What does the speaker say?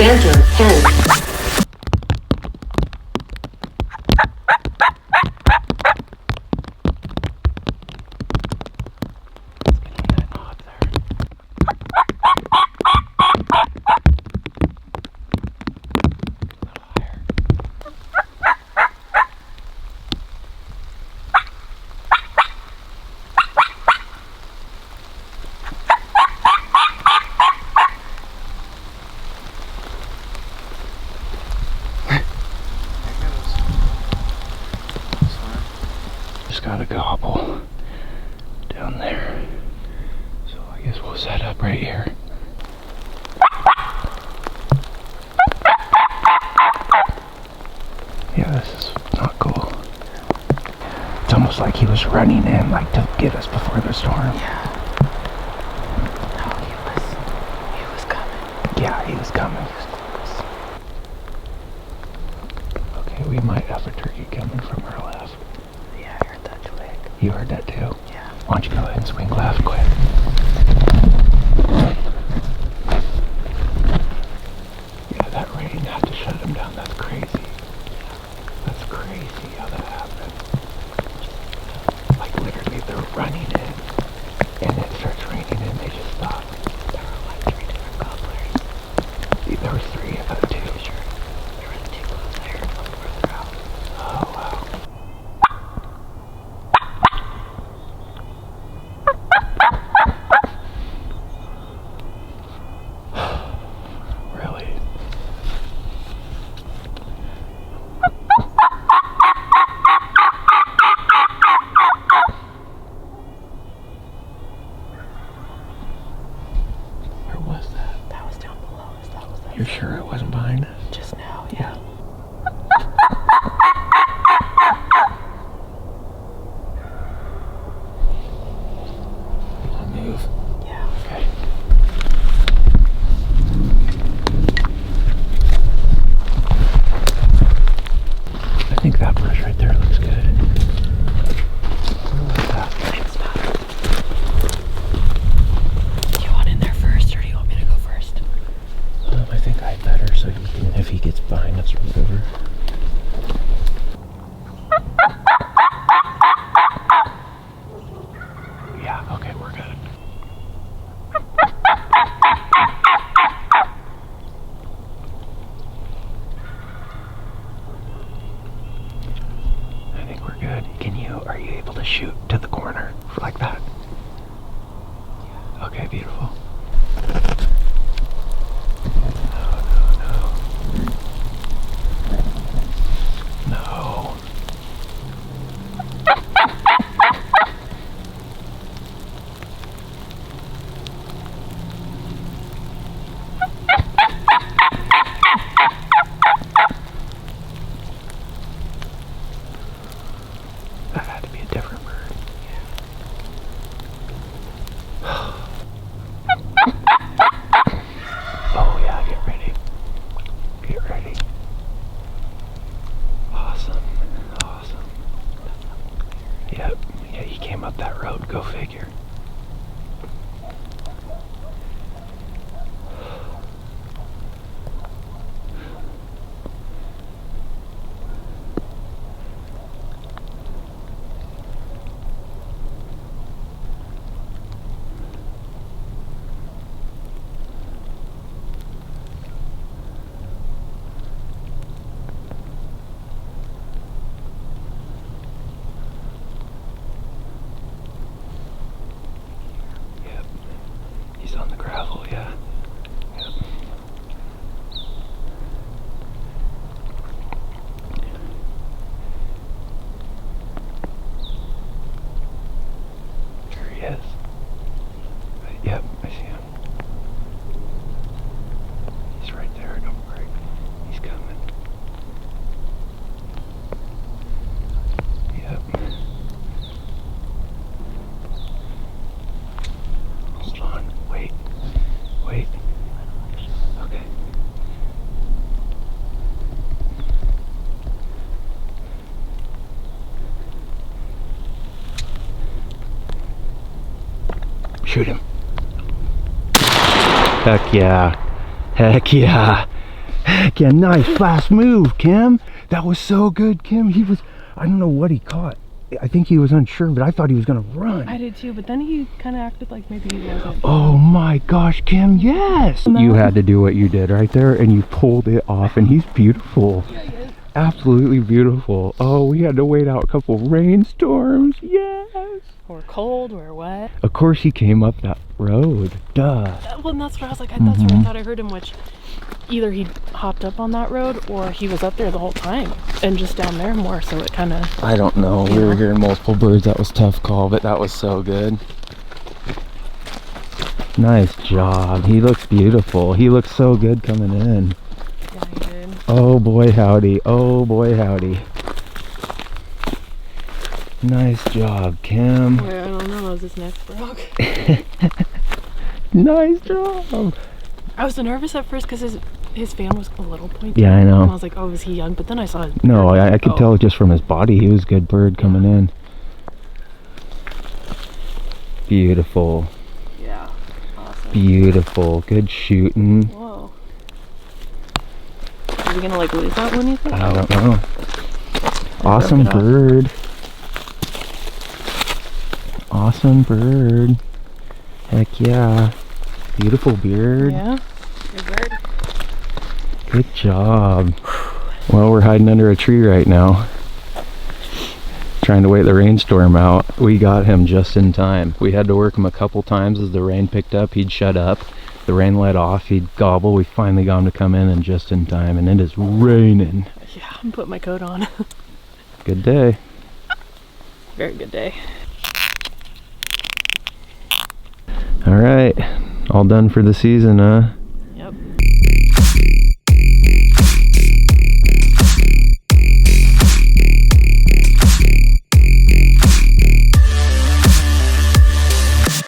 Enter 10. Just got a gobble down there. So I guess we'll set up right here. Yeah, this is not cool. It's almost like he was running in, like to get us before the storm. Yeah. No, he was coming. Yeah, he was coming. Okay, we might have a turkey coming from our left. Yeah, I heard that twig. You heard that too? Yeah. Why don't you go ahead and swing left quick? Yeah, that rain had to shut him down. That's crazy. That's crazy how that happened. Like literally they're running in and it starts raining and they just stop. There were like 3 different gobblers. There was 3, I thought 2. Sure. There were 2 close there, 1 further out. Oh wow. Really? Where was that? That was down below us. That was that. You're sure it wasn't behind us? Just now, Yeah. I'll move. Yeah. Okay. I think that brush right there looks good. Where was that? Same spot. Do you want in there first, or do you want me to go first? I think I'd better so he can, if he gets behind us or whatever. Yeah, okay, we're good. I think we're good. Are you able to shoot to the corner like that? Yeah. Okay, beautiful. No. That had to be a different bird. Oh yeah, get ready. Get ready. Awesome. Awesome. Yep. Yeah, he came up that road. Go figure. Yep. He's on the gravel, yeah. Yep. There he is. Yep, I see him. He's right there, don't worry. He's coming. Yep. Hold on. Wait. Wait. Okay. Shoot him. Heck yeah. Heck yeah. Yeah, nice fast move, Kim. That was so good, Kim. He was, I don't know what he caught. I think he was unsure, but I thought he was gonna run. I did too, but then he kind of acted like maybe he wasn't. Oh my gosh, Kim, yes! You had to do what you did right there, and you pulled it off, and he's beautiful. Yeah, he is. Absolutely beautiful. Oh, we had to wait out a couple rainstorms. Yes! Or cold, or wet. Of course he came up that road. Duh. Well, and that's where I was like, that's where I thought I heard him, which either he hopped up on that road or he was up there the whole time and just down there more, so it kind of... I don't know. We were hearing multiple birds. That was a tough call, but that was so good. Nice job. He looks beautiful. He looks so good coming in. Yeah, he did. Oh boy, howdy. Oh boy, howdy. Nice job, Kim. Where, I don't know, is his neck broke? Nice job. I was nervous at first because his fan was a little pointy. Yeah, I know. And I was like, oh, is he young? But then I saw his No, beard. I could tell just from his body. He was a good bird coming in. Beautiful. Yeah, awesome. Beautiful. Good shooting. Whoa. Is he gonna like lose that one, you think? I don't know. Awesome it off. bird. Awesome bird. Heck yeah. Beautiful beard. Yeah. Good bird. Good job. Well, we're hiding under a tree right now, trying to wait the rainstorm out. We got him just in time. We had to work him a couple times. As the rain picked up, he'd shut up. The rain let off, he'd gobble. We finally got him to come in, and just in time, and it is raining. Yeah, I'm putting my coat on. Good day. Very good day. All right, all done for the season, huh?